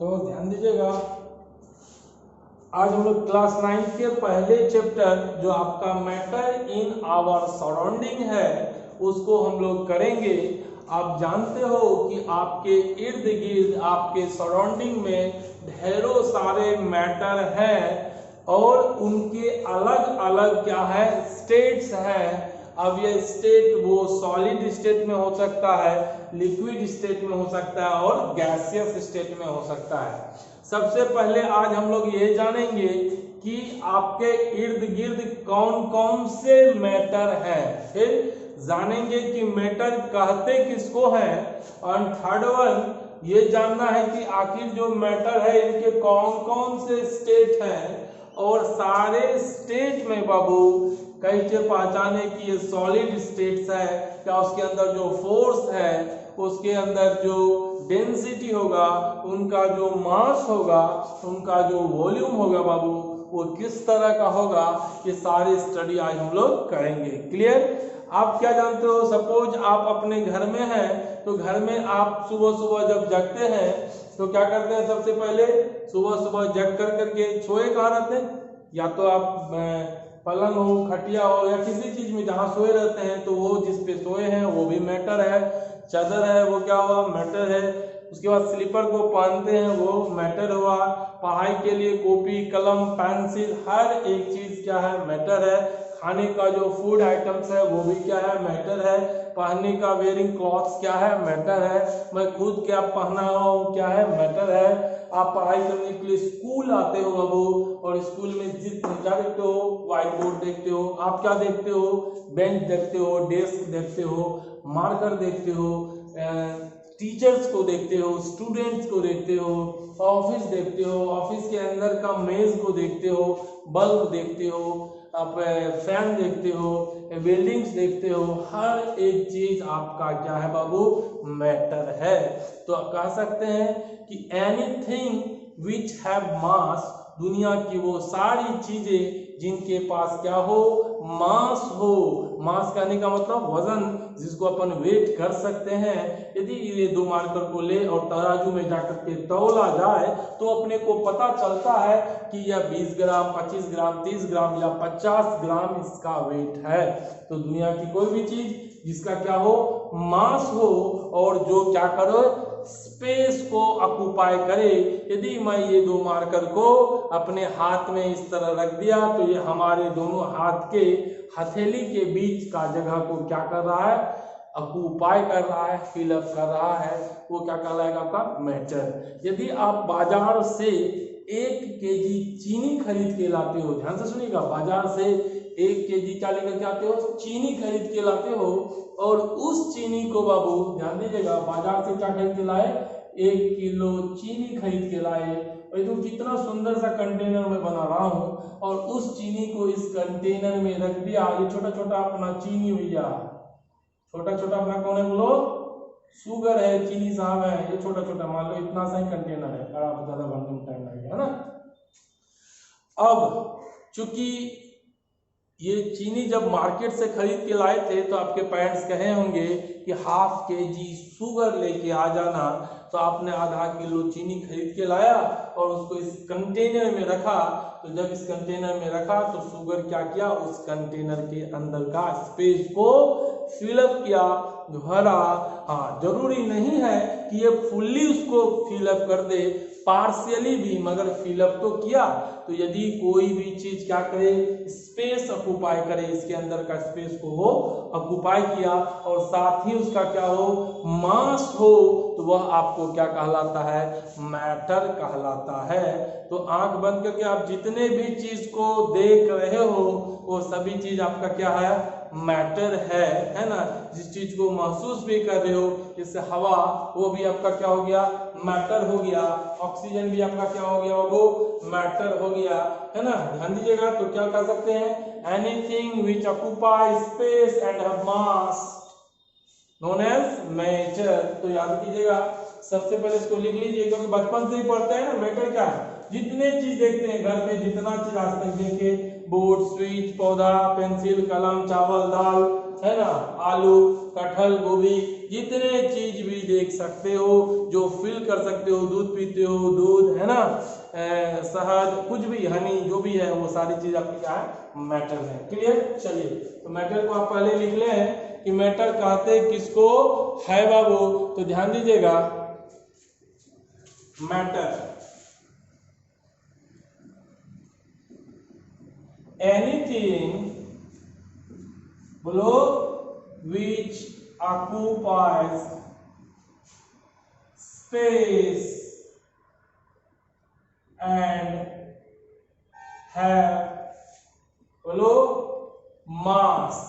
तो ध्यान दीजिएगा, आज हम लोग क्लास 9 के पहले चैप्टर जो आपका मैटर इन आवर सराउंडिंग है उसको हम लोग करेंगे। आप जानते हो कि आपके इर्द गिर्द आपके सराउंडिंग में ढेरों सारे मैटर हैं और उनके अलग अलग क्या है स्टेट्स हैं। अब ये स्टेट वो सॉलिड स्टेट में हो सकता है, लिक्विड स्टेट में हो सकता है और गैसियस स्टेट में हो सकता है। सबसे पहले आज हम लोग ये जानेंगे कि आपके इर्द गिर्द कौन कौन से मैटर हैं, फिर जानेंगे कि मैटर कहते किसको हैं, और थर्ड वन ये जानना है कि आखिर जो मैटर है इनके कौन कौन से स्टेट हैं, और सारे स्टेट में बाबू कैसे पहचाने कि ये सॉलिड स्टेट्स है, क्या उसके अंदर जो फोर्स है, उसके अंदर जो डेंसिटी होगा, उनका जो मास होगा, उनका जो वॉल्यूम होगा बाबू वो किस तरह का होगा, ये सारी स्टडी आज हम लोग करेंगे। क्लियर? आप क्या जानते हो, सपोज आप अपने घर में हैं तो घर में आप सुबह सुबह जब जगते हैं तो क्या करते हैं, सबसे पहले सुबह सुबह जग कर करके सोए कहाँ रहते हैं, या तो आप पलंग हो, खटिया हो, या किसी चीज में जहाँ सोए रहते हैं तो वो जिस पे सोए हैं वो भी मैटर है, चादर है वो क्या हुआ मैटर है, उसके बाद स्लीपर को पहनते हैं वो मैटर हुआ, पढ़ाई के लिए कॉपी कलम पेंसिल हर एक चीज क्या है मैटर है, खाने का जो फूड आइटम्स है वो भी क्या है मैटर है, पहनने का वेयरिंग क्लॉथ्स क्या है मैटर है, मैं खुद क्या पहना हूँ क्या है मैटर है। आप पढ़ाई करने के लिए स्कूल आते हो बाबू, और स्कूल में क्या देखते हो, व्हाइट बोर्ड देखते हो, आप क्या देखते हो, बेंच देखते हो, डेस्क देखते हो, मार्कर देखते हो, टीचर्स को देखते हो, स्टूडेंट्स को देखते हो, ऑफिस देखते हो, ऑफिस के अंदर का मेज को देखते हो, बल्ब देखते हो, आप फैन देखते हो, बिल्डिंग्स देखते हो, हर एक चीज आपका क्या है बाबू मैटर है। तो आप कह सकते हैं कि एनीथिंग विच हैव मास, दुनिया की वो सारी चीजें जिनके पास क्या हो मास हो, मास कहने का मतलब वजन, जिसको अपन वेट कर सकते हैं। यदि ये दो मार्कर को ले और तराजू में जाकर के तौला जाए तो अपने को पता चलता है कि यह 20 ग्राम 25 ग्राम 30 ग्राम या 50 ग्राम इसका वेट है। तो दुनिया की कोई भी चीज जिसका क्या हो मास हो और जो क्या करो स्पेस को ऑक्युपाई करे। यदि मैं ये दो मार्कर को अपने हाथ में इस तरह रख दिया तो ये हमारे दोनों हाथ के हथेली के बीच का जगह को क्या कर रहा है ऑक्युपाई कर रहा है, फिलअप कर रहा है, वो क्या कहलाएगा आपका मैटर। यदि आप बाजार से 1 केजी चीनी खरीद के लाते हो, ध्यान से सुनिएगा, बाजार से 1 केजी क्या लेकर के आते हो, चीनी खरीद के लाते हो, और उस चीनी को बाबू ध्यान दीजिएगा बाजार से क्या खरीद के लाए 1 किलो चीनी खरीद के लाए, और ये तो कितना सुंदर सा कंटेनर में बना रहा हूँ, और उस चीनी को इस कंटेनर में रख दिया। ये छोटा छोटा अपना चीनी भैया, छोटा छोटा अपना कौन है बोलो, शुगर है, चीनी साहब है, ये छोटा छोटा मान लो इतना सा ही कंटेनर है, आप ज्यादा भरने में टाइम लगेगा ना। अब चूंकि ये चीनी जब मार्केट से खरीद के लाए थे तो आपके पेरेंट्स कहे होंगे कि ½ केजी शुगर लेके आ जाना, तो आपने ½ किलो चीनी खरीद के लाया और उसको इस कंटेनर में रखा। तो जब इस कंटेनर में रखा तो शुगर क्या किया, उस कंटेनर के अंदर का स्पेस को फिलअप किया, भरा। हाँ, जरूरी नहीं है कि ये फुल्ली उसको फिलअप कर दे, पार्शियली भी, मगर फिलअप तो किया। तो यदि कोई भी चीज क्या करे स्पेस ऑक्युपाई करे, इसके अंदर का स्पेस को वो ऑक्युपाई किया और साथ ही उसका क्या हो मास हो, तो वह आपको क्या कहलाता है मैटर कहलाता है। तो आंख बंद करके आप जितने भी चीज को देख रहे हो वो सभी चीज आपका क्या है मैटर है ना। जिस चीज को महसूस भी कर रहे हो जैसे हवा, वो भी आपका क्या हो गया मैटर हो गया, ऑक्सीजन भी आपका क्या हो गया वो मैटर हो गया, है ना। ध्यान दीजिएगा, तो क्या कर सकते हैं anything which occupy space and have mass known as matter. तो याद कीजिएगा, सबसे पहले इसको लिख लीजिए क्योंकि बचपन से ही पढ़ते हैं ना मैटर क्या है। जितने चीज देखते हैं घर में, जितना चीज आज तक देखे, बोर्ड, स्विच, पौधा, पेंसिल, कलम, चावल, दाल, है ना, आलू, कटहल, गोभी, जितने चीज भी देख सकते हो, जो फील कर सकते हो, दूध पीते हो, दूध है ना, शहद, कुछ भी, हनी, जो भी है वो सारी चीज आपकी क्या है, मैटर है। क्लियर? चलिए, तो मैटर को आप पहले लिख लें कि मैटर कहते किसको है बाबू, तो ध्यान दीजिएगा, मैटर एनीथिंग, बोलो, which occupies space and have, बोलो, mass,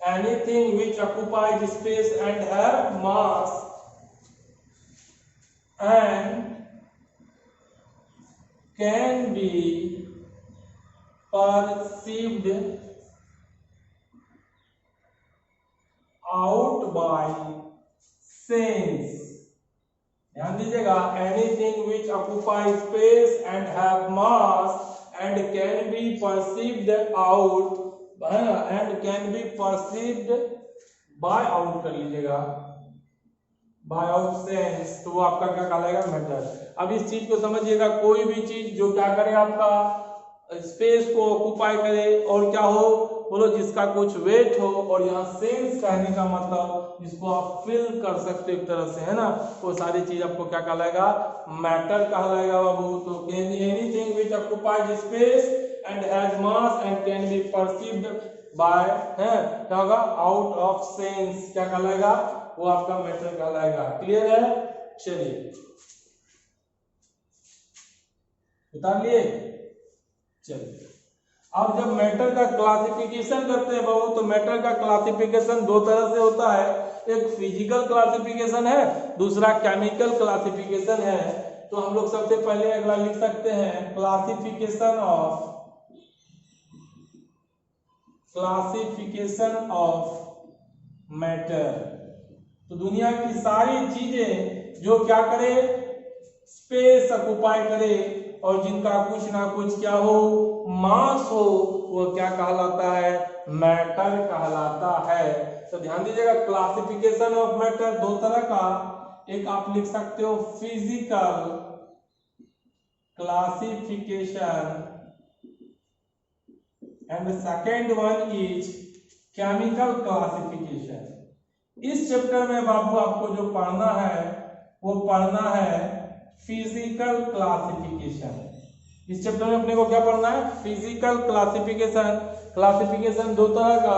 anything which occupies space and have mass and can be perceived out by sense। ध्यान दीजिएगा, anything which occupy space and have mass and can be perceived out, and can be perceived bye, out कर लीजिएगा, bye out sense, तो वो आपका क्या कहलाएगा, matter. अब इस चीज को समझिएगा, कोई भी चीज जो क्या करे, आपका स्पेस को ऑक्यूपाई करे और क्या हो, बोलो, जिसका कुछ वेट हो, और यहाँ सेंस कहने का मतलब जिसको आप फील कर सकते हो एक तरह से, है ना, वो सारी चीज आपको क्या कहलाएगा, मैटर कहलाएगा बाबू। तो anything which occupies space and has mass and can be perceived bye, है क्या होगा, आउट ऑफ सेंस, क्या कहलाएगा, वो आपका मैटर कहलाएगा। क्लियर है? चलिए, उतार लिए। चलिए, अब जब मैटर का क्लासिफिकेशन करते हैं बाबू, तो मैटर का क्लासिफिकेशन दो तरह से होता है, एक फिजिकल क्लासिफिकेशन है, दूसरा केमिकल क्लासिफिकेशन है। तो हम लोग सबसे पहले अगला लिख सकते हैं, क्लासिफिकेशन ऑफ मैटर। तो दुनिया की सारी चीजें जो क्या करे, स्पेस ऑक्यूपाई करे और जिनका कुछ ना कुछ क्या हो, मास हो, वो क्या कहलाता है, मैटर कहलाता है। तो ध्यान दीजिएगा, क्लासिफिकेशन ऑफ मैटर दो तरह का, एक आप लिख सकते हो physical classification and second one is chemical classification. इस चैप्टर में बाबू आपको जो पढ़ना है वो पढ़ना है फिजिकल क्लासिफिकेशन। इस चैप्टर में अपने को क्या पढ़ना है, फिजिकल क्लासिफिकेशन। क्लासिफिकेशन दो तरह का,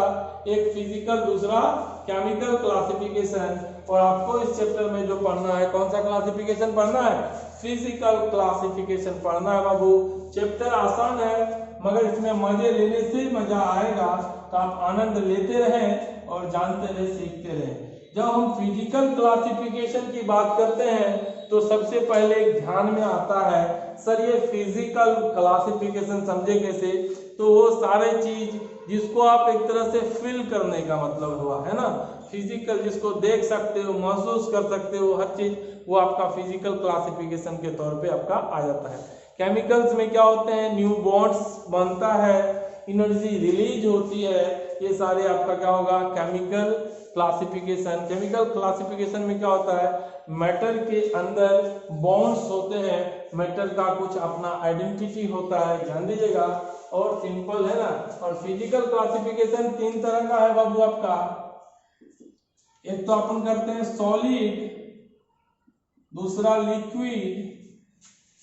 एक फिजिकल, दूसरा केमिकल क्लासिफिकेशन। और आपको इस चैप्टर में जो पढ़ना है, कौन सा क्लासिफिकेशन पढ़ना है, फिजिकल क्लासिफिकेशन पढ़ना है बाबू। चैप्टर आसान है, मगर इसमें मजे लेने से मजा आएगा, तो आप आनंद लेते रहें और जानते रहे, सीखते रहें। जब हम फिजिकल क्लासिफिकेशन की बात करते हैं तो सबसे पहले ध्यान में आता है, सर ये फिजिकल क्लासिफिकेशन समझे कैसे, तो वो सारे चीज जिसको आप एक तरह से फील करने का मतलब हुआ, है ना, फिजिकल, जिसको देख सकते हो, महसूस कर सकते हो, हर चीज, वो आपका फिजिकल क्लासिफिकेशन के तौर पे आपका आ जाता है। केमिकल्स में क्या होते हैं, न्यू बॉन्ड्स बनता है, एनर्जी रिलीज होती है, ये सारे आपका क्या होगा, केमिकल क्लासिफिकेशन। केमिकल क्लासिफिकेशन में क्या होता है, मैटर के अंदर बॉन्ड्स होते हैं, मैटर का कुछ अपना आइडेंटिटी होता है, ध्यान दीजिएगा, और सिंपल है ना। और फिजिकल क्लासिफिकेशन तीन तरह का है बाबू आपका, एक तो अपन करते हैं सॉलिड, दूसरा liquid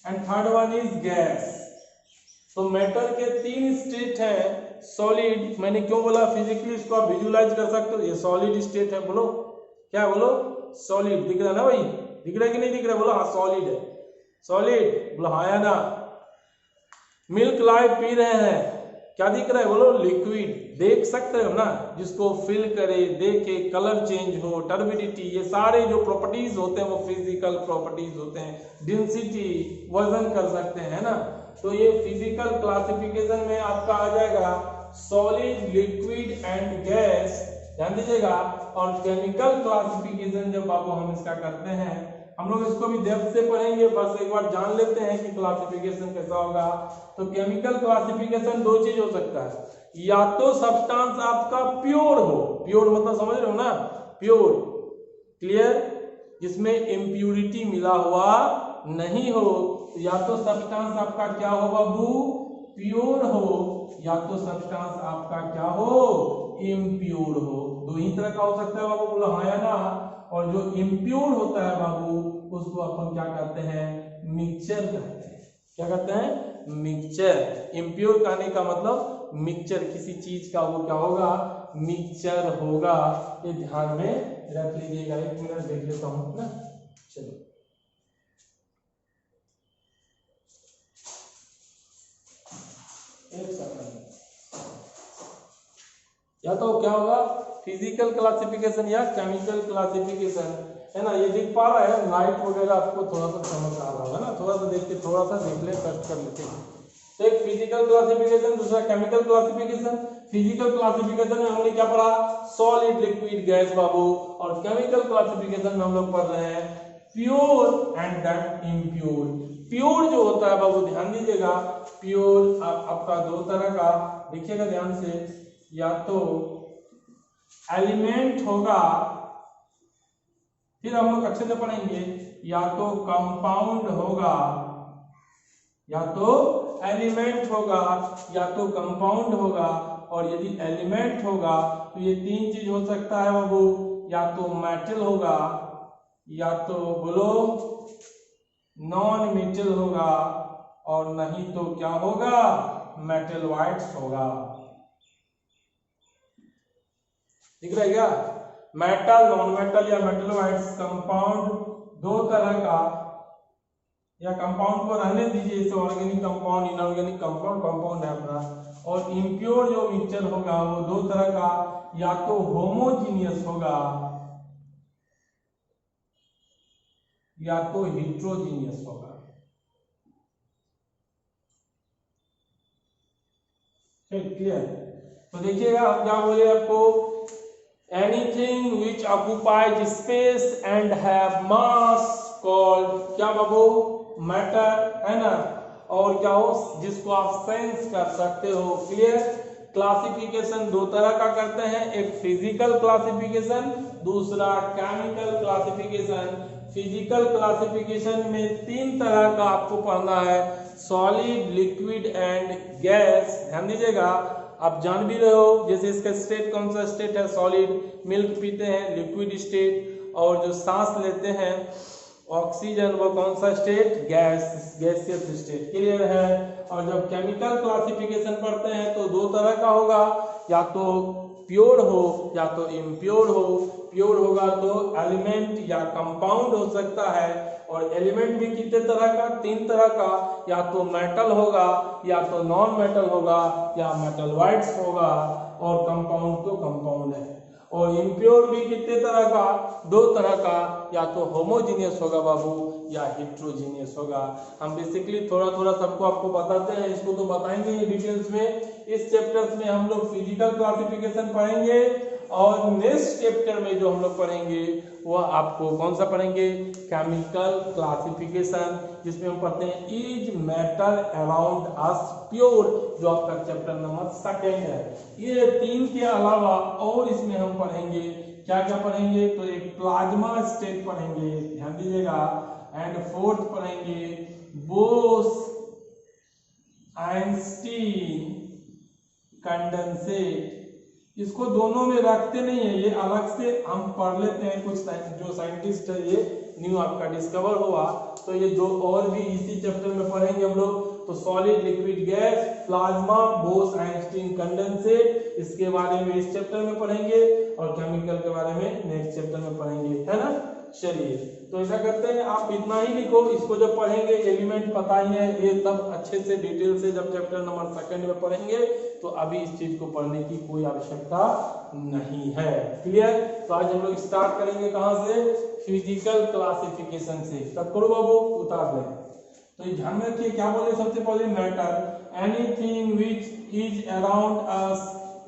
and third one is gas. तो मैटर के तीन स्टेट है, सॉलिड, मैंने क्यों बोला फिजिकली, इसको आप विजुलाइज कर सकते हो, ये सॉलिड स्टेट है, बोलो क्या, बोलो सॉलिड, दिख रहा है ना भाई, दिख रहा है कि नहीं दिख रहा है, बोलो हाँ सॉलिड है, सॉलिड, बोलो हाँ या ना। मिल्क लाइव पी रहे हैं, क्या दिख रहा है, बोलो लिक्विड, देख सकते हो ना, जिसको फील करे, देखे, कलर चेंज हो, टर्बिडिटी, ये सारे जो प्रॉपर्टीज होते हैं वो फिजिकल प्रॉपर्टीज होते हैं। डेंसिटी, वजन कर सकते हैं ना। तो ये फिजिकल क्लासिफिकेशन में आपका आ जाएगा सॉलिड, लिक्विड एंड गैस, ध्यान दीजिएगा। और केमिकल क्लासिफिकेशन जब बाबू हम इसका करते हैं, हम लोग इसको भी डेप्थ से पढ़ेंगे, बस एक बार जान लेते हैं कि क्लासिफिकेशन कैसा होगा। तो केमिकल क्लासिफिकेशन दो चीज हो सकता है, या तो सब्सटेंस आपका प्योर हो, प्योर मतलब समझ रहे हो ना, प्योर, क्लियर, जिसमें इम्प्यूरिटी मिला हुआ नहीं हो, या तो सब्सटेंस आपका क्या हो बाबू, प्योर हो, या तो सब्सटेंस आपका क्या हो, इम्प्योर हो। दो ही तरह का हो सकता है बाबू, बोला हाँ या ना। और जो इम्प्योर होता है बाबू उसको अपन क्या कहते हैं, मिक्सचर कहते हैं। क्या कहते हैं, मिक्सचर। इम्प्योर कहने का मतलब मिक्सचर, किसी चीज का वो क्या होगा, मिक्सचर होगा। ये ध्यान में रख लीजिएगा। एक मिनट देख लेता हूं ना, चलो एक सेकंड। या तो क्या होगा, फिजिकल क्लासिफिकेशन या केमिकल क्लासिफिकेशन, है ना। ये दिख पा रहा है, लाइट वगैरह आपको थोड़ा सा समझ आ रहा होगा ना, थोड़ा सा देख के थोड़ा सा देख ले, कष्ट कर लेते हैं। तो एक फिजिकल क्लासिफिकेशन, दूसरा केमिकल क्लासिफिकेशन। फिजिकल क्लासिफिकेशन में हमने क्या पढ़ा, सॉलिड, लिक्विड, गैस बाबू। और केमिकल क्लासिफिकेशन में हम लोग पढ़ रहे हैं pure and that impure. Pure जो होता है बाबू, ध्यान दीजिएगा, प्योर आपका दो तरह का, देखिएगा ध्यान से, या तो एलिमेंट होगा, फिर हम लोग अच्छे से पढ़ेंगे, या तो कंपाउंड होगा, या तो एलिमेंट होगा, या तो कंपाउंड होगा। और यदि एलिमेंट होगा तो ये तीन चीज हो सकता है बाबू, या तो मेटल होगा, या तो बोलो नॉन मेटल होगा, और नहीं तो क्या होगा, मेटल वाइट्स होगा। दिख रहा है क्या, मेटल, नॉन मेटल या मेटल वाइट्स। कंपाउंड दो तरह का, या कंपाउंड को रहने दीजिए, इसे organic compound, inorganic compound, compound है अपना। और इम्प्योर जो मिक्सचर होगा वो दो तरह का, या तो होमोजीनियस होगा, या तो हिट्रोजीनियस होगा। क्लियर। तो देखिएगा हम क्या बोले आपको, anything which occupies space and have mass called क्या बाबू, मैटर, है ना। और क्या हो, जिसको आप सेंस कर सकते हो। क्लियर। क्लासिफिकेशन दो तरह का करते हैं, एक फिजिकल क्लासिफिकेशन, दूसरा केमिकल क्लासिफिकेशन। फिजिकल क्लासिफिकेशन में तीन तरह का आपको पढ़ना है, सॉलिड, लिक्विड एंड गैस। ध्यान दीजिएगा, आप जान भी रहे हो, जैसे इसका स्टेट कौन सा स्टेट है, सॉलिड, मिल्क पीते हैं लिक्विड स्टेट, और जो सांस लेते हैं ऑक्सीजन वो कौन सा state, gas, gaseous state. Clear है। और जब केमिकल क्लासिफिकेशन पढ़ते हैं तो दो तरह का होगा, या तो प्योर हो या तो इम्प्योर हो। प्योर होगा तो एलिमेंट या कंपाउंड हो सकता है, और एलिमेंट भी कितने तरह का, तीन तरह का, या तो मेटल होगा, या तो नॉन मेटल होगा, या मेटल वाइट्स होगा। और कंपाउंड तो कंपाउंड है। और इम्प्योर भी कितने तरह का, दो तरह का, या तो होमोजीनियस होगा बाबू, या हिट्रोजीनियस होगा। हम बेसिकली थोड़ा थोड़ा सबको आपको बताते हैं, इसको तो बताएंगे ही डिटेल्स में। इस चैप्टर्स में हम लोग फिजिकल क्लासिफिकेशन पढ़ेंगे, और नेक्स्ट चैप्टर में जो हम लोग पढ़ेंगे वो आपको कौन सा पढ़ेंगे, केमिकल क्लासिफिकेशन, जिसमें हम पढ़ते हैं is matter around us pure, जो आपका चैप्टर नंबर 2 है। ये तीन के अलावा और इसमें हम पढ़ेंगे क्या क्या पढ़ेंगे, तो एक प्लाज्मा स्टेट पढ़ेंगे, ध्यान दीजिएगा, एंड फोर्थ पढ़ेंगे बोस आइंस्टीन कंडेंसेट। इसको दोनों में रखते नहीं है, ये अलग से हम पढ़ लेते हैं। कुछ जो साइंटिस्ट है, ये न्यू आपका डिस्कवर हुआ, तो ये जो और भी इसी चैप्टर में पढ़ेंगे हम लोग। तो solid, liquid, gas, plasma, Bose Einstein condensate, इसके बारे में इस चैप्टर में पढ़ेंगे, और केमिकल के बारे में नेक्स्ट चैप्टर में पढ़ेंगे, है ना। चलिए, तो ऐसा करते हैं, आप इतना ही लिखो, इसको जब पढ़ेंगे, एलिमेंट पता ही है, ये तब अच्छे से डिटेल से जब चैप्टर नंबर 2 में पढ़ेंगे, तो अभी इस चीज को पढ़ने की कोई आवश्यकता नहीं है। क्लियर। तो आज हम लोग स्टार्ट करेंगे कहां से, फिजिकल क्लासिफिकेशन से। तब करो बाबू, उतार लें। तो ध्यान में रखिए, क्या बोले सबसे पहले, matter, anything which is around us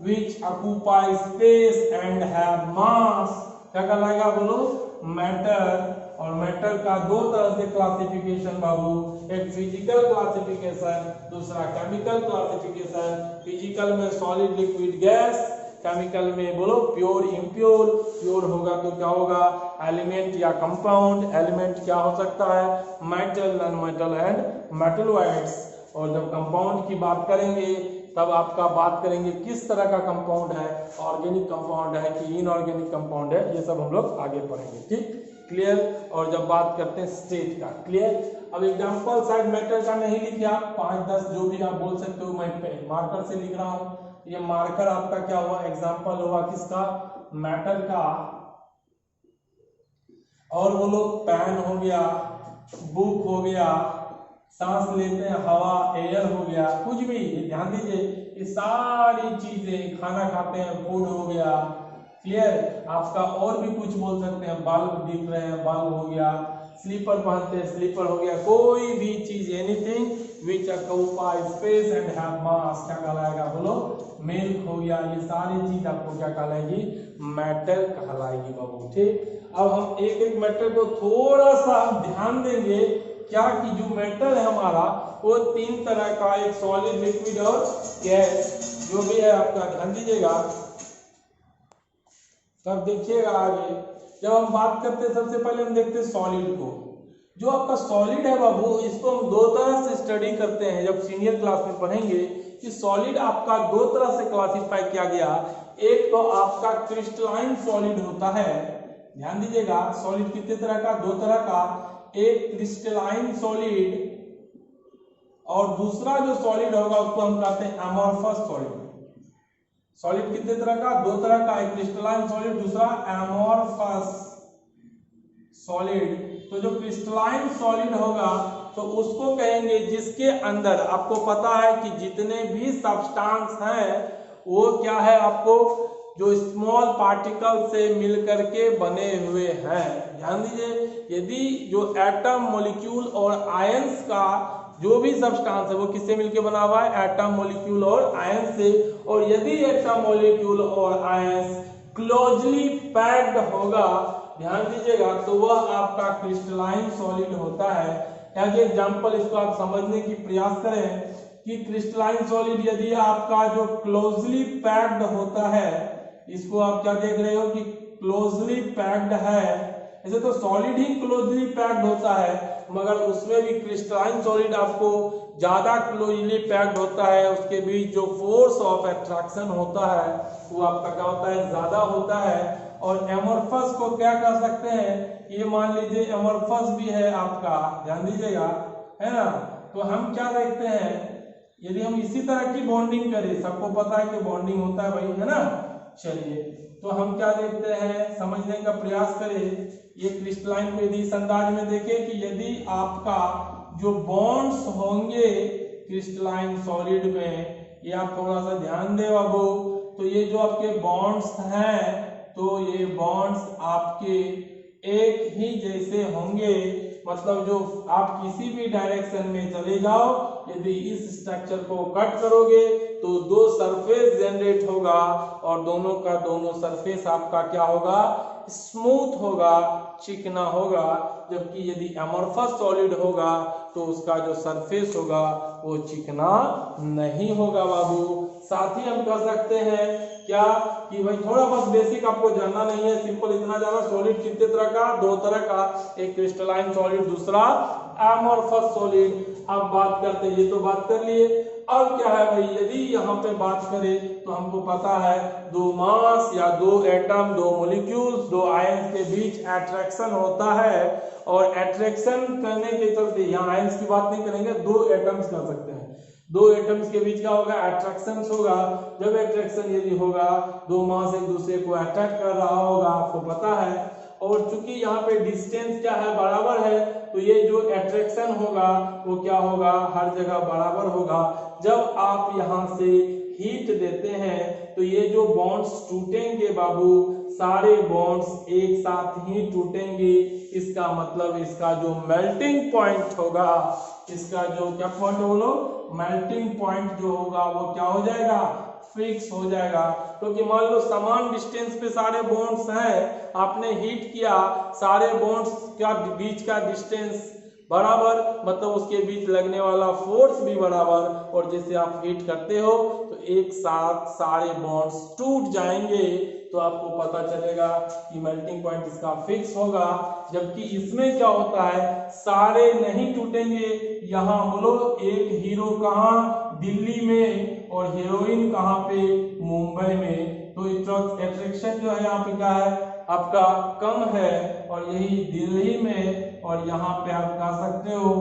which occupy space and have मास। क्या कहलाएगा बोलो, मैटर। और मैटर का दो तरह से क्लासिफिकेशन बाबू, एक फिजिकल क्लासिफिकेशन, दूसरा केमिकल क्लासिफिकेशन। फिजिकल में सॉलिड, लिक्विड, गैस, केमिकल में बोलो प्योर इम्प्योर, प्योर होगा तो क्या होगा एलिमेंट या कंपाउंड, एलिमेंट क्या हो सकता है metal, non metal and metalloids. और जब कंपाउंड की बात करेंगे तब आपका बात करेंगे किस तरह का कंपाउंड है, ऑर्गेनिक कंपाउंड है कि इनऑर्गेनिक कंपाउंड है, ये सब हम लोग आगे पढ़ेंगे, ठीक क्लियर। और जब बात करते हैं स्टेट का, क्लियर। अब एग्जांपल शायद मैटर का नहीं लिखे आप, 5-10 जो भी आप बोल सकते हो, मैं मार्कर से लिख रहा हूं, ये मार्कर आपका क्या हुआ एग्जांपल हुआ किसका मैटर का। और वो लोग पेन हो गया, बुक हो गया, सांस लेते हैं हवा एयर हो गया, कुछ भी ध्यान दीजिए, ये सारी चीजें, खाना खाते हैं फूड हो गया, क्लियर। आपका और भी कुछ बोल सकते हैं, बल्ब दिख रहे हैं बल्ब हो गया, स्लीपर पहनते हैं स्लीपर हो गया, कोई भी चीज anything which occupy space and have मास क्या कहलाएगा बोलो मिल्क हो गया, ये सारी चीज आपको क्या कहलाएगी मैटर कहलाएगी बाबू, ठीक। अब हम एक एक मैटर को थोड़ा सा ध्यान देंगे, क्या कि जो मेटल है हमारा वो 3 तरह का, एक सॉलिड लिक्विड और गैस जो भी है आपका, ध्यान दीजिएगा तब देखिएगा आगे। जब हम बात करते हैं सबसे पहले हम देखते हैं सॉलिड को। जो आपका सॉलिड है बाबू इसको हम 2 तरह से स्टडी करते हैं, जब सीनियर क्लास में पढ़ेंगे कि सॉलिड आपका 2 तरह से क्लासिफाई किया गया। एक तो आपका क्रिस्टलाइन सॉलिड होता है, ध्यान दीजिएगा सॉलिड कितने तरह का 2 तरह का, एक क्रिस्टलाइन सॉलिड और दूसरा जो सॉलिड होगा उसको हम कहते हैं एमोर्फस सॉलिड। सॉलिड कितने तरह का 2 तरह का, एक क्रिस्टलाइन सॉलिड दूसरा एमोर्फस सॉलिड। तो जो क्रिस्टलाइन सॉलिड होगा तो उसको कहेंगे जिसके अंदर आपको पता है कि जितने भी सब्सटेंस हैं वो क्या है आपको जो स्मॉल पार्टिकल से मिलकर के बने हुए हैं। ध्यान दीजिए, यदि जो एटम मॉलिक्यूल और आयंस का जो भी सब्सटेंस है वो किससे मिलकर बना हुआ है एटम मॉलिक्यूल और आयंस से, और यदि एटम मॉलिक्यूल और आयंस क्लोजली पैक्ड होगा, ध्यान दीजिएगा, तो वह आपका क्रिस्टलाइन सॉलिड होता है। एक एग्जांपल इसको आप समझने की प्रयास करें कि क्रिस्टलाइन सॉलिड यदि आपका जो क्लोजली पैक्ड होता है, इसको आप क्या देख रहे हो कि क्लोजली पैक्ड है, ऐसे तो सॉलिड ही क्लोजली पैक्ड होता है मगर उसमें भी क्रिस्टलाइन सॉलिड आपको ज्यादा क्लोजली पैक्ड होता है, उसके बीच जो फोर्स ऑफ अट्रैक्शन होता है वो आपका क्या होता है ज्यादा होता है। और एमोर्फस को क्या कह सकते हैं, ये मान लीजिए एमोर्फस भी है आपका, ध्यान दीजिएगा, है ना। तो हम क्या देखते हैं, यदि हम इसी तरह की बॉन्डिंग करें, सबको पता है कि बॉन्डिंग होता है भाई, है ना। चलिए तो हम क्या देखते हैं, समझने का प्रयास करें, ये क्रिस्टलाइन को यदि इस अंदाज में देखें कि यदि आपका जो बॉन्ड्स होंगे क्रिस्टलाइन सॉलिड में, ये आप थोड़ा सा ध्यान दें बाबू, तो ये जो आपके बॉन्ड्स हैं तो ये बॉन्ड्स आपके एक ही जैसे होंगे, मतलब जो आप किसी भी डायरेक्शन में चले जाओ, यदि इस स्ट्रक्चर को कट करोगे तो 2 सरफेस जनरेट होगा और दोनों का दोनों सरफेस आपका क्या होगा स्मूथ होगा, चिकना होगा। जबकि यदि एमोर्फस सॉलिड होगा तो उसका जो सरफेस होगा वो चिकना नहीं होगा बाबू। साथ ही हम कह सकते हैं क्या कि भाई थोड़ा बस बेसिक आपको जानना नहीं है, सिंपल इतना जाना, सॉलिड कितने तरह का 2 तरह का, एक क्रिस्टलाइन सॉलिड दूसरा एमोर्फस सॉलिड। अब बात करते हैं, ये तो बात कर लिए, अब क्या है भाई, यदि यहाँ पे बात करें तो हमको पता है 2 मास या 2 एटम 2 मॉलिक्यूल्स 2 आयंस के बीच अट्रैक्शन होता है, और अट्रैक्शन करने के चलते यहाँ आयंस की बात नहीं करेंगे, 2 एटम्स कर सकते हैं, 2 एटम्स के बीच क्या होगा अट्रैक्शन होगा। जब अट्रैक्शन यदि होगा 2 मास एक दूसरे को अट्रैक्ट कर रहा होगा, आपको पता है, और चूंकि यहाँ पे डिस्टेंस क्या है बराबर है, तो ये जो अट्रैक्शन होगा वो क्या होगा हर जगह बराबर होगा। जब आप यहाँ से हीट देते हैं तो ये जो बॉन्ड्स टूटेंगे बाबू, सारे बॉन्ड्स एक साथ ही टूटेंगे, इसका मतलब इसका जो मेल्टिंग पॉइंट होगा, इसका जो क्या पॉइंट बोलो मेल्टिंग पॉइंट जो होगा वो क्या हो जाएगा फिक्स हो जाएगा। क्योंकि मान लो समान डिस्टेंस पे सारे बॉन्ड्स हैं, आपने हीट किया, सारे बॉन्ड्स का बीच का डिस्टेंस बराबर मतलब उसके बीच लगने वाला फोर्स भी बराबर, और जैसे आप हीट करते हो तो एक साथ सारे बॉन्ड्स टूट जाएंगे, तो आपको पता चलेगा कि मेल्टिंग पॉइंट इसका फिक्स होगा। जबकि इसमें क्या होता है, सारे नहीं टूटेंगे। यहाँ बोलो, एक हीरो कहाँ, दिल्ली में, और हीरोइन कहाँ पे, मुंबई में। तो एट्रैक्शन जो है यहाँ पे क्या है आपका कम है, और यही दिल्ली में, और यहाँ पे आप कह सकते हो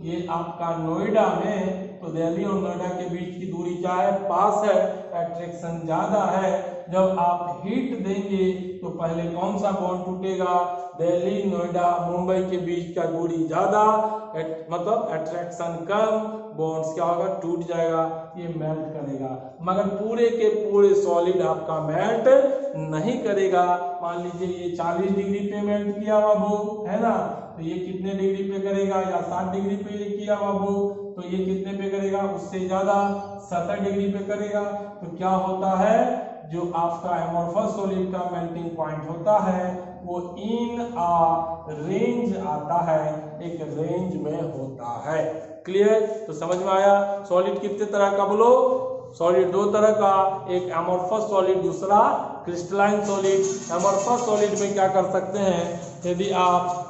ये आपका नोएडा में। तो दिल्ली और नोएडा के बीच की दूरी क्या है, पास है, एट्रैक्शन ज्यादा है। जब आप हीट देंगे तो पहले कौन सा बॉन्ड टूटेगा, दिल्ली नोएडा मुंबई के बीच का दूरी ज्यादा, मतलब एट्रैक्शन कम, बॉन्ड्स क्या होगा, टूट जाएगा, ये मेल्ट करेगा। मगर पूरे के पूरे सॉलिड आपका मेल्ट नहीं करेगा। मान लीजिए ये 40 डिग्री पे मेल्ट किया बाबू, है ना, तो ये कितने डिग्री पे करेगा, या 60 डिग्री पे किया बाबू, तो ये कितने पे करेगा, उससे ज्यादा 70 डिग्री पे करेगा। तो क्या होता है, जो आपका एमोर्फस सॉलिड का मेल्टिंग पॉइंट होता है वो इन आ रेंज आता है, एक रेंज में होता है। क्लियर? तो समझ में आया। सॉलिड कितने तरह का बोलो, सॉलिड दो तरह का, एक एमोर्फस सॉलिड, दूसरा क्रिस्टलाइन सॉलिड। एमोर्फस सॉलिड में क्या कर सकते हैं, यदि आप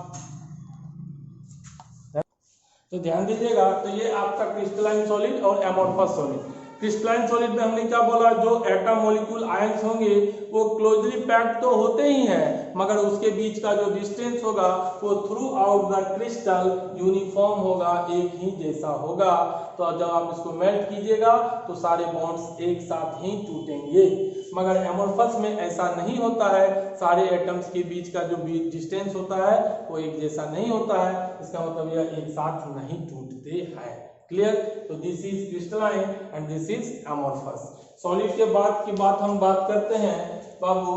तो ध्यान दीजिएगा, तो ये आपका क्रिस्टलाइन सॉलिड और एमोर्फस सॉलिड। क्रिस्टलाइन सॉलिड में हमने क्या बोला, जो एटम मॉलिक्यूल आयंस होंगे वो क्लोजली पैक्ड तो होते ही हैं, मगर उसके बीच का जो डिस्टेंस होगा वो through out the crystal uniform होगा, एक ही जैसा होगा। तो जब आप इसको मेल्ट कीजिएगा तो सारे बॉन्ड्स एक साथ ही टूटेंगे। मगर एमोर्फस में ऐसा नहीं होता है, सारे एटम्स के बीच का जो डिस्टेंस होता है वो एक जैसा नहीं होता है, इसका मतलब यह एक साथ नहीं टूटते हैं। क्लियर? तो this is crystalline and this is amorphous. Solid के बाद की बात हम बात करते हैं बाबू,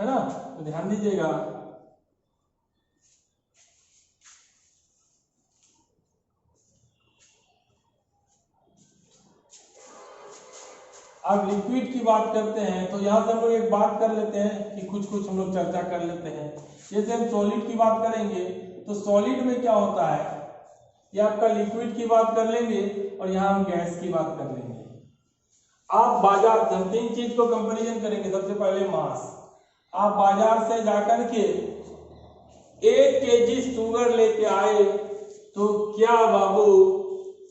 है ना, तो ध्यान दीजिएगा। अब लिक्विड की बात करते हैं, तो यहां से हम लोग एक बात कर लेते हैं कि कुछ हम लोग चर्चा कर लेते हैं। जैसे हम सॉलिड की बात करेंगे तो सॉलिड में क्या होता है, ये आपका लिक्विड की बात कर लेंगे और यहाँ हम गैस की बात कर लेंगे। आप बाजार से तीन चीज को कंपैरिजन करेंगे। सबसे पहले मास, आप बाजार से जाकर के 1 केजी शुगर लेके आए तो क्या बाबू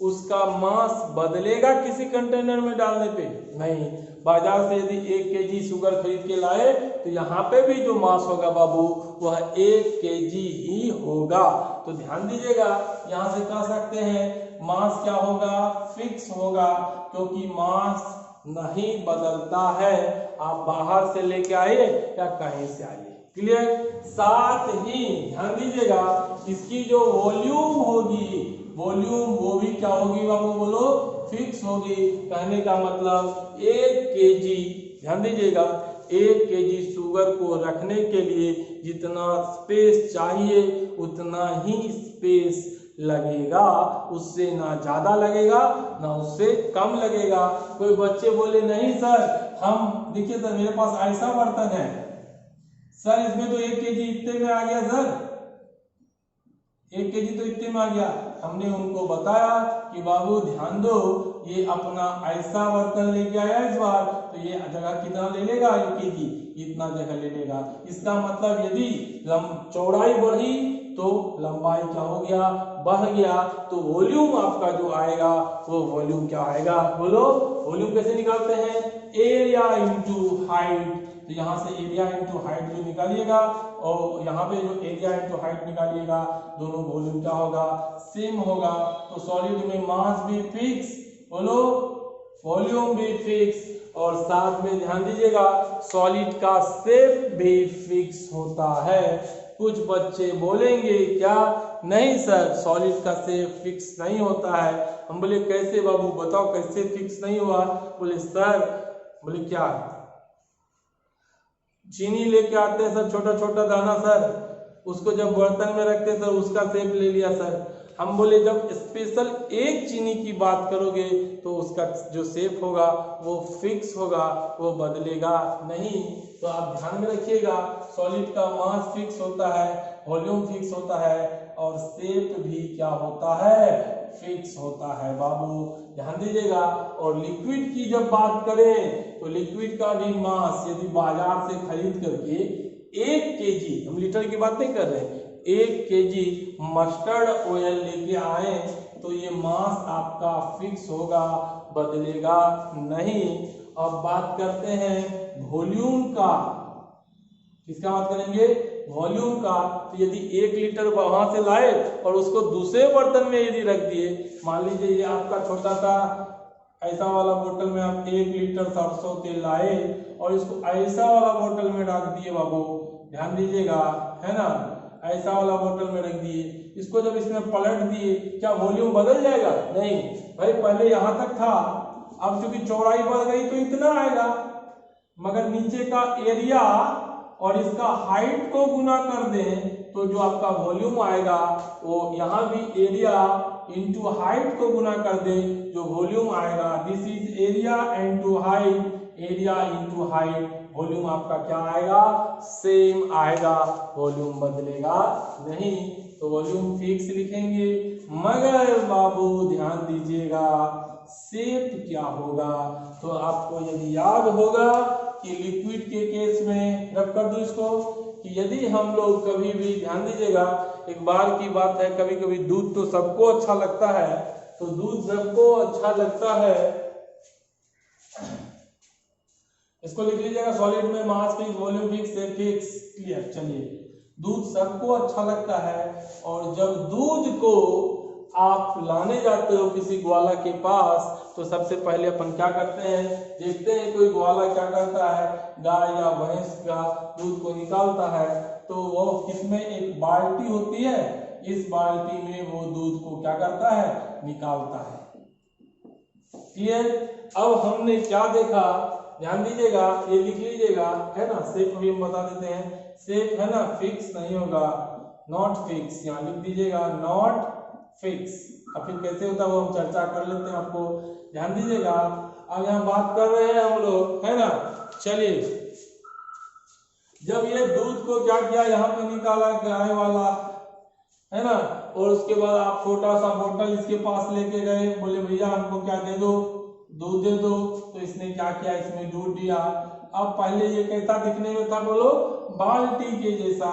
उसका मास बदलेगा किसी कंटेनर में डालने पे? नहीं। बाजार से यदि 1 केजी शुगर खरीद के लाए तो यहाँ पे भी जो मास होगा बाबू वह 1 केजी ही होगा। तो ध्यान दीजिएगा, यहाँ से कह सकते हैं मास क्या होगा, फिक्स होगा, क्योंकि मास नहीं बदलता है, आप बाहर से लेके आए या कहीं से आए। क्लियर? साथ ही ध्यान दीजिएगा, इसकी जो वॉल्यूम होगी, वॉल्यूम वो भी क्या होगी बाबू बोलो, फिक्स होगी। कहने का मतलब 1 केजी, ध्यान दीजिएगा, 1 केजी शुगर को रखने के लिए जितना स्पेस चाहिए उतना ही स्पेस लगेगा, उससे ना ज्यादा लगेगा ना उससे कम लगेगा। कोई बच्चे बोले नहीं सर, हम देखिए सर मेरे पास ऐसा बर्तन है सर, इसमें तो 1 केजी इतने में आ गया सर, 1 केजी तो इतने में आ गया। हमने उनको बताया कि बाबू ध्यान दो, ये अपना ऐसा बर्तन लेके आया इस बार, तो ये जगह कितना ले लेगा, 1 केजी इतना जगह ले लेगा। इसका मतलब यदि चौड़ाई बढ़ी तो लंबाई क्या हो गया, बढ़ गया। तो वॉल्यूम आपका जो आएगा वो वॉल्यूम क्या आएगा बोलो, वॉल्यूम कैसे निकालते हैं, एरिया इंटू हाइट। तो यहाँ से एरिया इंटू हाइट जो निकालिएगा और यहाँ पे जो एरिया इंटू हाइट निकालिएगा, दोनों वॉल्यूम क्या होगा, सेम होगा। तो सॉलिड में मास भी फिक्स, बोलो वॉल्यूम भी फिक्स, और साथ में ध्यान दीजिएगा सॉलिड का शेप भी फिक्स होता है। कुछ बच्चे बोलेंगे क्या, नहीं सर सॉलिड का शेप फिक्स नहीं होता है। हम बोले कैसे बाबू बताओ, कैसे फिक्स नहीं हुआ? बोले सर, बोले क्या, चीनी लेके आते हैं सर, छोटा छोटा दाना सर, उसको जब बर्तन में रखते सर उसका शेप ले लिया सर। हम बोले जब स्पेशल एक चीनी की बात करोगे तो उसका जो शेप होगा वो फिक्स होगा, वो बदलेगा नहीं। तो आप ध्यान में रखिएगा, सॉलिड का मास फिक्स होता है, वॉल्यूम फिक्स होता है, और शेप भी क्या होता है, फिक्स होता है बाबू, ध्यान दीजिएगा। और लिक्विड की जब बात करें तो लिक्विड का भी मास यदि बाजार से खरीद करके 1 केजी, हम लीटर की बात नहीं कर रहे हैं, 1 केजी मस्टर्ड ऑयल लेके आए तो ये मास आपका फिक्स होगा, बदलेगा नहीं। अब बात करते हैं वॉल्यूम का, किसका बात करेंगे, वॉल्यूम का। तो यदि 1 लीटर वहां से लाए और उसको दूसरे बर्तन में यदि रख दिए, मान लीजिए ये आपका छोटा सा ऐसा वाला बोतल में आप 1 लीटर सरसों तेल लाए और इसको ऐसा वाला बोतल में रख दिए बाबू, ध्यान दीजिएगा, है ना, ऐसा वाला बोतल में रख दिए, इसको जब इसमें पलट दिए, क्या वॉल्यूम बदल जाएगा? नहीं भाई, पहले यहां तक था, अब चूंकि चौड़ाई बढ़ गई तो इतना आएगा, मगर नीचे का एरिया और इसका हाइट को गुना कर दें तो जो आपका वॉल्यूम आएगा वो यहाँ भी एरिया इंटू हाइट को गुना कर दें, जो वॉल्यूम आएगा, this is area into height, area into height, volume आपका क्या आएगा, सेम आएगा, वॉल्यूम बदलेगा नहीं। तो वॉल्यूम फिक्स लिखेंगे, मगर बाबू ध्यान दीजिएगा शेप क्या होगा। तो आपको यदि याद होगा कि लिक्विड के केस में, रब कर दो इसको, कि यदि हम लोग कभी भी, ध्यान दीजिएगा, एक बार की बात है, कभी कभी दूध तो सबको अच्छा लगता है, तो दूध सबको अच्छा लगता है, इसको लिख लीजिएगा सॉलिड में mass fix, volume fix, shape fix, clear. चलिए, दूध सबको अच्छा लगता है और जब दूध को आप लाने जाते हो किसी ग्वाला के पास तो सबसे पहले अपन क्या करते हैं, देखते हैं कोई ग्वाला क्या करता है, गाय या भैंस का दूध को निकालता है, तो वो किसमें एक बाल्टी होती है, इस बाल्टी में वो दूध को क्या करता है, निकालता है, क्लियर। अब हमने क्या देखा, ध्यान दीजिएगा, ये लिख लीजिएगा, है ना, शेप भी हम बता देते हैं, शेप है ना फिक्स नहीं होगा, नॉट फिक्स, यहाँ लिख दीजिएगा नॉट फिक्स। अब फिर कैसे होता है वो हम चर्चा कर लेते हैं, आपको ध्यान दीजिएगा। अब यहाँ बात कर रहे हैं हम लोग, है ना, चलिए, जब ये दूध को क्या किया, यहाँ पे निकाला गाय वाला, है ना, और उसके बाद आप छोटा सा बोतल इसके पास लेके गए, बोले भैया हमको क्या दे दो, दूध दे दो, तो इसने क्या किया, इसमें दूध दिया। अब पहले ये कैसा दिखने में था, बोलो, बाल्टी के जैसा,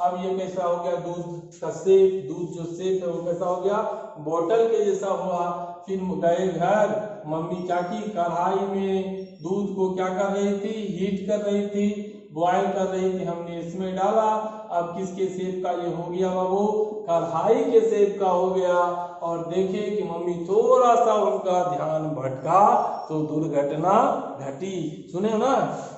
अब ये कैसा हो गया, दूध का शेप, दूध जो शेप है वो कैसा हो गया, बोतल के जैसा हुआ। फिर गए घर, मम्मी क्या की, कढ़ाई में दूध को क्या कर रही थी, हीट कर रही थी, बॉयल कर रही थी, हमने इसमें डाला, अब किसके शेप का ये हो गया बाबू, कढ़ाई के शेप का हो गया। और देखिए कि मम्मी थोड़ा सा उनका ध्यान भटका तो दुर्घटना घटी, सुने ना,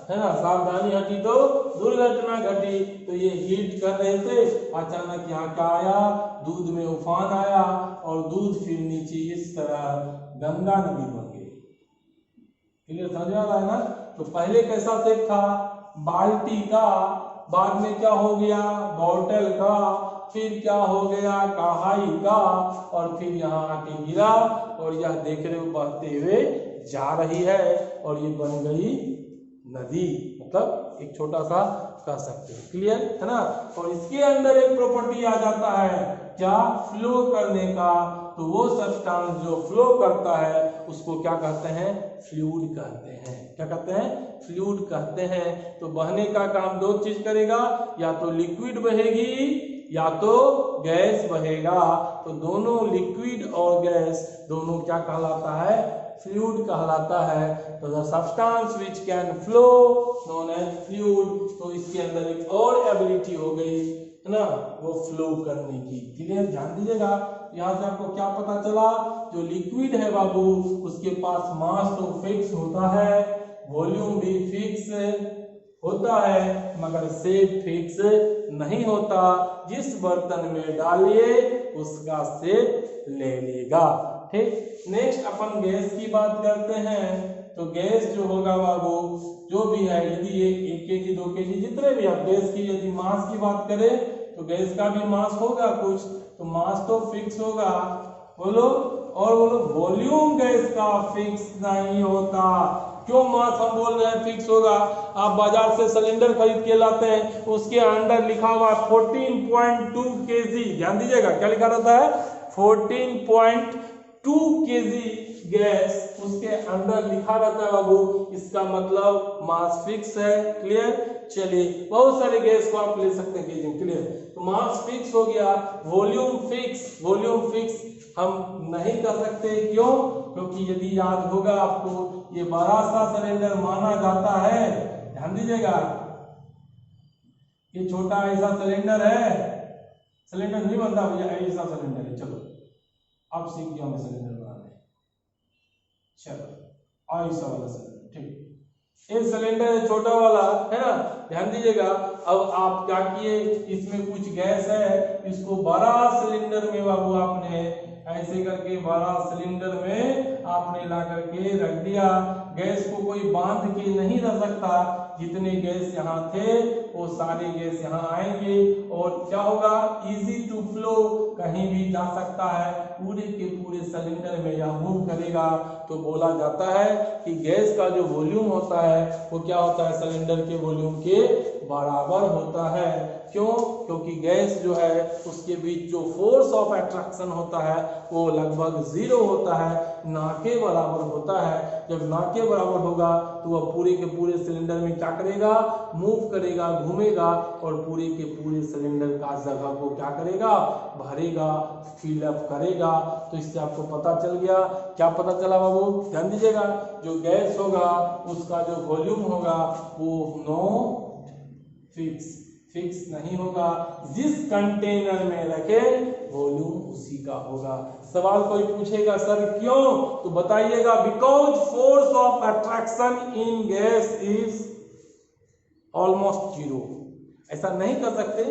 है ना, सावधानी हटी तो दुर्घटना घटी। तो ये हीट कर रहे थे, अचानक यहाँ क्या आया, दूध में उफान आया और दूध फिर नीचे इस तरह गंगा नदी बन गई, क्लियर, समझ आ रहा है ना। तो पहले कैसा शेप था, बाल्टी का, बाद में क्या हो गया, बोतल का, फिर क्या हो गया, कढ़ाई का, और फिर यहाँ आके गिरा और यह देख रहे हो बहते हुए जा रही है और ये बन गई नदी, मतलब एक छोटा सा कह सकते हैं, क्लियर है ना। और इसके अंदर एक प्रॉपर्टी आ जाता है, क्या, फ्लो करने का। तो वो सब्सटेंस जो फ्लो करता है उसको क्या कहते हैं, फ्लूइड कहते हैं, क्या कहते हैं, फ्लूइड कहते हैं। तो बहने का काम दो चीज करेगा, या तो लिक्विड बहेगी या तो गैस बहेगा। तो दोनों लिक्विड और गैस दोनों क्या कहलाता है, फ्लूइड कहलाता है। तो the substance which can flow known as fluid. तो इसके अंदर एक और एबिलिटी हो गई है ना, वो फ्लो करने की, क्लियर, ध्यान दीजिएगा। यहाँ से आपको क्या पता चला, जो लिक्विड है बाबू उसके पास मास तो फिक्स होता है, वॉल्यूम भी फिक्स होता है, मगर शेप फिक्स नहीं होता, जिस बर्तन में डालिए उसका शेप ले लेगा, ठीक। नेक्स्ट अपन गैस की बात करते हैं। तो गैस जो होगा बाबू, जो भी है, यदि ये 1 केजी 2 केजी जितने भी आप गैस की यदि मास की बात करें तो गैस का भी मास होगा कुछ, तो मास तो फिक्स होगा, बोलो, और बोलो, वॉल्यूम गैस का फिक्स नहीं होता, क्यों मास हम बोल रहे हैं फिक्स होगा? आप बाजार से सिलेंडर खरीद के लाते हैं, उसके अंदर लिखा हुआ 14.2 kg, ध्यान दीजिएगा क्या लिखा रहता है, 14.2 kg गैस उसके अंदर लिखा रहता है बाबू, इसका मतलब मास फिक्स है। क्लियर? चलिए, बहुत सारे गैस को आप ले सकते हैं केजी में। क्लियर? तो मास फिक्स हो गया, वॉल्यूम फिक्स, वॉल्यूम फिक्स हम नहीं कर सकते। क्यों? क्योंकि यदि याद होगा आपको, ये बड़ा सा सिलेंडर माना जाता है, ध्यान दीजिएगा, ये छोटा ऐसा सिलेंडर है, सिलेंडर नहीं बनता भैया, ऐसा सिलेंडर है। चलो अब सीख गया मैं सिलेंडर बनाने, चलो ऐसा वाला सिलेंडर, ठीक, एक सिलेंडर छोटा वाला है ना, ध्यान दीजिएगा। अब आप क्या किए, इसमें कुछ गैस है, इसको बड़ा सिलेंडर में बाबू आपने ऐसे करके बड़ा सिलेंडर में आपने ला करके रख दिया। गैस को कोई बांध के नहीं रख सकता, जितने गैस यहाँ थे वो सारे गैस यहाँ आएंगे और क्या होगा, इजी टू फ्लो, कहीं भी जा सकता है, पूरे के पूरे सिलेंडर में यह मूव करेगा। तो बोला जाता है कि गैस का जो वॉल्यूम होता है वो क्या होता है, सिलेंडर के वॉल्यूम के बराबर होता है। क्यों? क्योंकि गैस जो है उसके बीच जो फोर्स ऑफ अट्रैक्शन होता है वो लगभग 0 होता है, ना के बराबर होता है। जब ना के बराबर होगा तो वह पूरे के पूरे सिलेंडर में क्या करेगा, मूव करेगा, घूमेगा और पूरे के पूरे सिलेंडर का जगह को क्या करेगा, भरेगा, फिल अप करेगा। तो इससे आपको पता चल गया, क्या पता चला बाबू, ध्यान दीजिएगा, जो गैस होगा उसका जो वॉल्यूम होगा वो नो फिक्स नहीं होगा, जिस कंटेनर में रखे वॉल्यूम उसी का होगा। सवाल कोई पूछेगा सर क्यों, तो बताइएगा, because force of attraction in gas is almost 0। ऐसा नहीं कर सकते,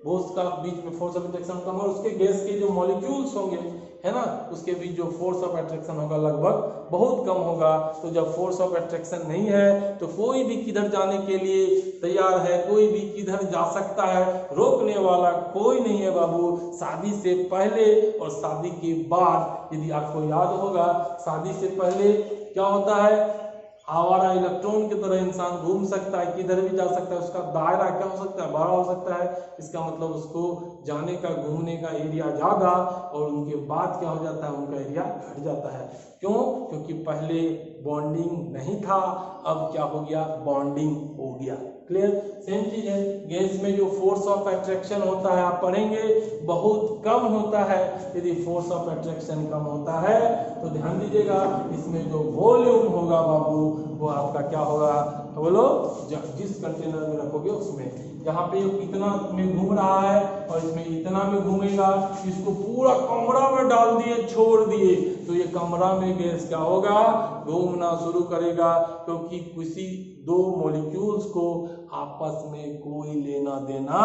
वो उसका बीच में फोर्स ऑफ अट्रैक्शन कम और उसके गैस के जो मॉलिक्यूल्स होंगे है ना, उसके बीच जो फोर्स ऑफ अट्रैक्शन होगा लगभग बहुत कम होगा। तो जब फोर्स ऑफ अट्रैक्शन नहीं है तो कोई भी किधर जाने के लिए तैयार है, कोई भी किधर जा सकता है, रोकने वाला कोई नहीं है बाबू। शादी से पहले और शादी के बाद, यदि आपको याद होगा, शादी से पहले क्या होता है, आवारा इलेक्ट्रॉन की तरह इंसान घूम सकता है, किधर भी जा सकता है, उसका दायरा क्या हो सकता है, बड़ा हो सकता है। इसका मतलब उसको जाने का, घूमने का एरिया ज्यादा, और उनके बाद क्या हो जाता है, उनका एरिया घट जाता है। क्यों? क्योंकि पहले बॉन्डिंग नहीं था, अब क्या हो गया, बॉन्डिंग हो गया। क्लियर? सेम चीज है, गैस में जो फोर्स ऑफ अट्रैक्शन होता है आप पढ़ेंगे बहुत कम होता है। यदि फोर्स ऑफ अट्रैक्शन कम होता है तो ध्यान दीजिएगा, इसमें जो वॉल्यूम होगा बाबू वो आपका क्या होगा, तो बोलो, जिस कंटेनर में रखोगे उसमें, यहाँ पे इतना में घूम रहा है और इसमें इतना में घूमेगा, इसको पूरा कमरा में डाल दिए, छोड़ दिए, तो ये कमरा में गैस क्या होगा, घूमना शुरू करेगा, क्योंकि किसी दो मॉलिक्यूल्स को आपस में कोई लेना देना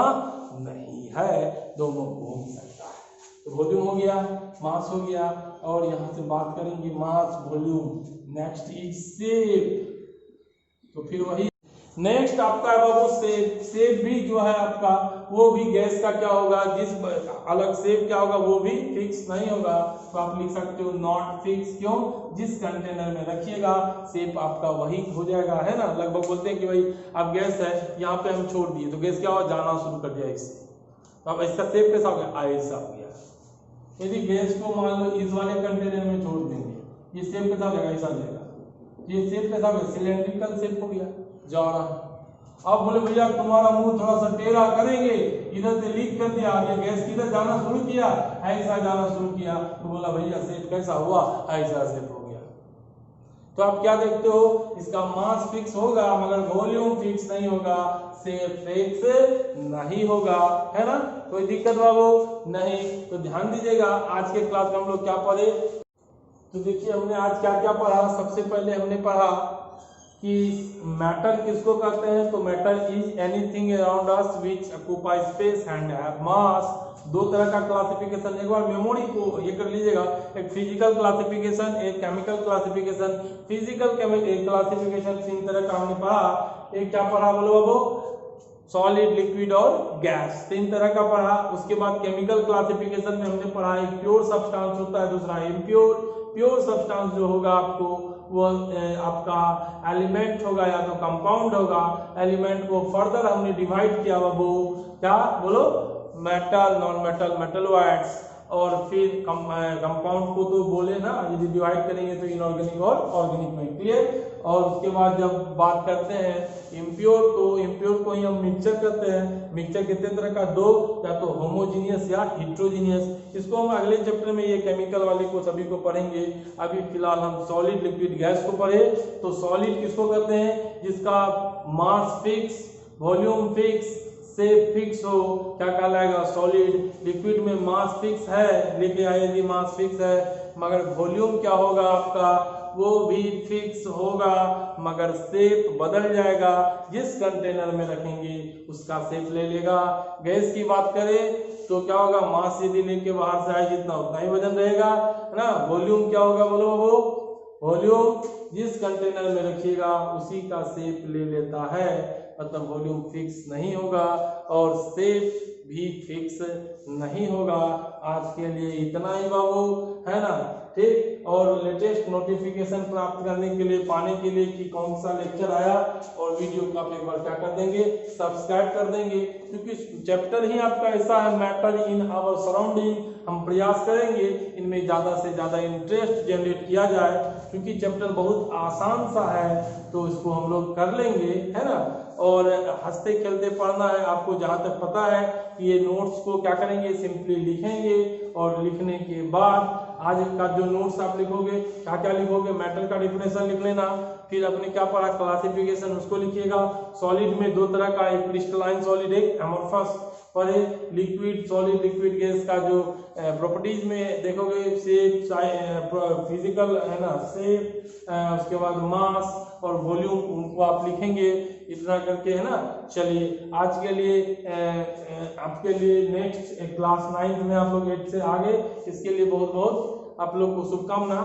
नहीं है, दोनों घूम सकता है। तो वॉल्यूम हो गया, मास हो गया, और यहाँ से बात करेंगे mass volume. Next is shape, तो फिर वही नेक्स्ट आपका है बाबू शेप। शेप भी जो है आपका वो भी गैस का क्या होगा, जिस अलग शेप क्या होगा वो भी फिक्स नहीं होगा। तो आप लिख सकते हो नॉट फिक्स। क्यों? जिस कंटेनर में रखिएगा शेप आपका वही हो जाएगा, है ना। लगभग बोलते हैं कि भाई अब गैस है यहाँ पे हम छोड़ दिए तो गैस क्या हुआ, जाना शुरू कर दिया इससे, तो अब इसका शेप कैसा हो गया, ऐसा हो गया। यदि गैस को मान लो इस वाले कंटेनर में छोड़ देंगे, ये शेप कैसा हो जाएगा, ऐसा जाएगा, ये शेप कैसा हो गया, सिलेंड्रिकल शेप हो गया, जा रहा है। अब बोले भैया तुम्हारा मुंह थोड़ा सा टेढ़ा करेंगे, इधर से लीक कर दिया, ये गैस किधर जाना शुरू किया, ऐसा जाना शुरू किया, तो बोला भैया शेप कैसा हुआ, ऐसा शेप हो गया। तो आप क्या देखते हो, इसका मास फिक्स होगा मगर वॉल्यूम फिक्स नहीं होगा, शेप फिक्स नहीं होगा, है ना। कोई दिक्कत बाबू नहीं। तो ध्यान दीजिएगा, आज के क्लास में हम लोग क्या पढ़े, तो देखिए हमने आज क्या क्या पढ़ा। सबसे पहले हमने पढ़ा कि मैटर किसको कहते हैं, तो matter is anything around us which occupy space and have मास। दो तरह का क्लासिफिकेशन, एक बार मेमोरी को ये कर लीजिएगा, एक फिजिकल क्लासिफिकेशन, एक केमिकल क्लासिफिकेशन। फिजिकल क्लासिफिकेशन 3 तरह का हमने पढ़ा। एक क्या पढ़ा बोलो बाबू, सॉलिड, लिक्विड और गैस, 3 तरह का पढ़ा। उसके बाद केमिकल क्लासिफिकेशन में हमने पढ़ा एक प्योर सब्सटेंस होता है, दूसरा इम्प्योर, प्योर सब्सटेंस जो होगा आपको वो आपका एलिमेंट होगा या तो कंपाउंड होगा। एलिमेंट को फर्दर हमने डिवाइड किया वो क्या बोलो, मेटल, नॉन मेटल, मेटलॉइड्स, और फिर कंपाउंड को तो बोले ना, यदि डिवाइड करेंगे तो इनऑर्गेनिक और ऑर्गेनिक में। क्लियर। और उसके बाद जब बात करते हैं इम्प्योर, तो इम्प्योर को ही हम मिक्सचर कहते हैं। मिक्सचर कितने तरह का, दो, या तो होमोजीनियस या हिट्रोजीनियस। इसको हम अगले चैप्टर में ये केमिकल वाले को सभी को पढ़ेंगे। अभी फिलहाल हम सॉलिड, लिक्विड, गैस को पढ़े। तो सॉलिड किसको कहते हैं, जिसका mass fix, volume fix, shape fix हो, क्या कहलाएगा, सॉलिड। लिक्विड में मास फिक्स है, लेके आए यदि मास फिक्स है, मगर वॉल्यूम क्या होगा आपका, वो भी फिक्स होगा, मगर शेप बदल जाएगा। जिस कंटेनर में रखेंगे उसका शेप ले लेगा। गैस की बात करें तो क्या होगा, मास यदि लेके बाहर से आए जितना उतना ही वजन रहेगा, है ना। वॉल्यूम क्या होगा, बोलो वो वॉल्यूम जिस कंटेनर में रखिएगा उसी का शेप ले लेता है, मतलब वॉल्यूम फिक्स नहीं होगा और शेप भी फिक्स नहीं होगा। आज के लिए इतना ही बाबू, है ना, ठीक। और लेटेस्ट नोटिफिकेशन प्राप्त करने के लिए, पाने के लिए कि कौन सा लेक्चर आया, और वीडियो को आप एक बार क्या कर देंगे, सब्सक्राइब कर देंगे, क्योंकि चैप्टर ही आपका ऐसा है, मैटर इन आवर सराउंडिंग। हम प्रयास करेंगे इनमें ज्यादा से ज्यादा इंटरेस्ट जनरेट किया जाए, क्योंकि चैप्टर बहुत आसान सा है, तो इसको हम लोग कर लेंगे, है ना। और हंसते खेलते पढ़ना है। आपको जहां तक पता है कि ये नोट्स को क्या करेंगे, सिंपली लिखेंगे, और लिखने के बाद आज का जो नोट्स आप लिखोगे, क्या क्या लिखोगे, मैटर का डिफिनेशन लिख लेना, फिर अपने क्या पढ़ा, क्लासिफिकेशन, उसको लिखिएगा। सॉलिड में दो तरह का, एक क्रिस्टलाइन सॉलिड, एक एमोर्फस पढ़े। लिक्विड सॉलिड, लिक्विड गैस का जो प्रॉपर्टीज में देखोगे, शेप, फिजिकल, है ना, शेप, उसके बाद मास और वॉल्यूम, उनको आप लिखेंगे इतना करके, है ना। चलिए आज के लिए आपके लिए नेक्स्ट क्लास 9 में आप लोग 8 से आगे, इसके लिए बहुत बहुत आप लोग को शुभकामना।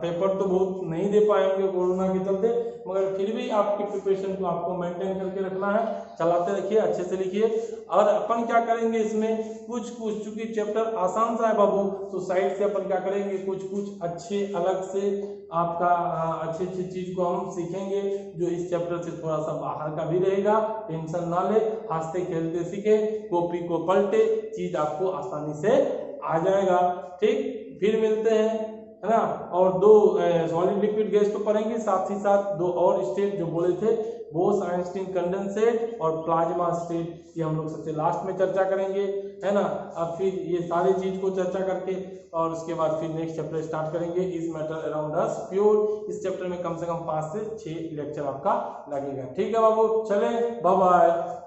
पेपर तो बहुत नहीं दे पाए होंगे कोरोना के चलते, मगर फिर भी आपकी प्रिपरेशन को आपको मेंटेन करके रखना है। चलाते रखिए, अच्छे से लिखिए। और अपन क्या करेंगे इसमें, कुछ कुछ, चूंकि चैप्टर आसान सा है बाबू, तो साइड से अपन क्या करेंगे, कुछ कुछ अच्छे अलग से आपका अच्छी अच्छी चीज को हम सीखेंगे, जो इस चैप्टर से थोड़ा सा बाहर का भी रहेगा। टेंशन ना ले, हंसते खेलते सीखे, कॉपी को पलटे, चीज आपको आसानी से आ जाएगा। ठीक, फिर मिलते हैं, है ना। और दो सॉलिड, लिक्विड, गैस तो पढ़ेंगे, साथ ही साथ दो और स्टेट जो बोले थे, बोस आइंस्टीन कंडेंसेट और प्लाज्मा स्टेट, ये हम लोग सबसे लास्ट में चर्चा करेंगे, है ना। अब फिर ये सारी चीज को चर्चा करके, और उसके बाद फिर नेक्स्ट चैप्टर स्टार्ट करेंगे, is matter around us pure. इस चैप्टर में कम से कम 5 से 6 लेक्चर आपका लगेगा। ठीक है बाबू, चले, बाय बाय।